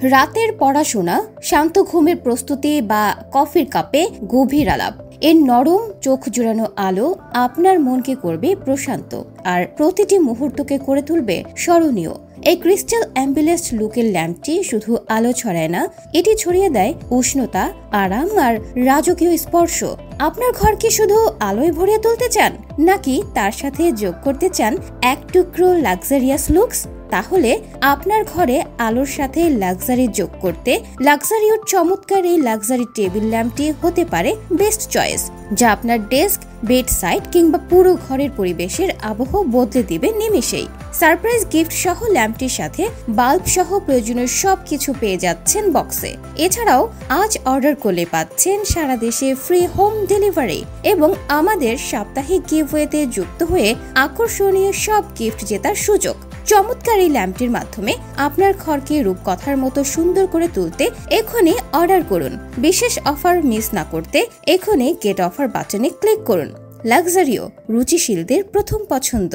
রাতের পড়াশোনা, শান্ত ঘুমের প্রস্তুতি বা কফির কাপে গভীর আলাপ, এর নরম চোখ জুড়ানো আলো আপনার মনকে করবে প্রশান্ত আর প্রতিটি মুহূর্তকে করে তুলবে স্মরণীয়। এই ক্রিস্টাল অ্যাম্বুলেন্স লুকের ল্যাম্পটি শুধু আলো ছড়ায় না, এটি ছড়িয়ে দেয় উষ্ণতা, আরাম আর রাজকীয় স্পর্শ। আপনার ঘরকে শুধু আলোয় ভরিয়ে তুলতে চান, নাকি তার সাথে যোগ করতে চান এক টুকরো লাক্সারিয়াস লুকস? তাহলে আপনার ঘরে আলোর সাথে লাক্সারি যোগ করতে লাক্সারিওর চমৎকার এই লাক্সারি টেবিল ল্যাম্পটি হতে পারে বেস্ট চয়েস, যা আপনার ডেস্ক, বেড সাইড কিংবা পুরো ঘরের পরিবেশের আবহ বদলে দিবে নিমেষেই। সারপ্রাইজ গিফট সহ ল্যাম্পটির সাথে বাল্ব সহ প্রয়োজনীয় সবকিছু পেয়ে যাচ্ছেন বক্সে। এছাড়াও আজ অর্ডার করলে পাচ্ছেন সারা দেশে ফ্রি হোম ডেলিভারি এবং আমাদের সাপ্তাহিক গিভওয়েতে যুক্ত হয়ে আকর্ষণীয় সব গিফট জেতার সুযোগ। চমৎকার এই ল্যাম্পটির মাধ্যমে আপনার ঘরকে রূপকথার মতো সুন্দর করে তুলতে এখনই অর্ডার করুন। বিশেষ অফার মিস না করতে এখনই গেট অফার বাটনে ক্লিক করুন। লাক্সারিও, রুচিশীলদের প্রথম পছন্দ।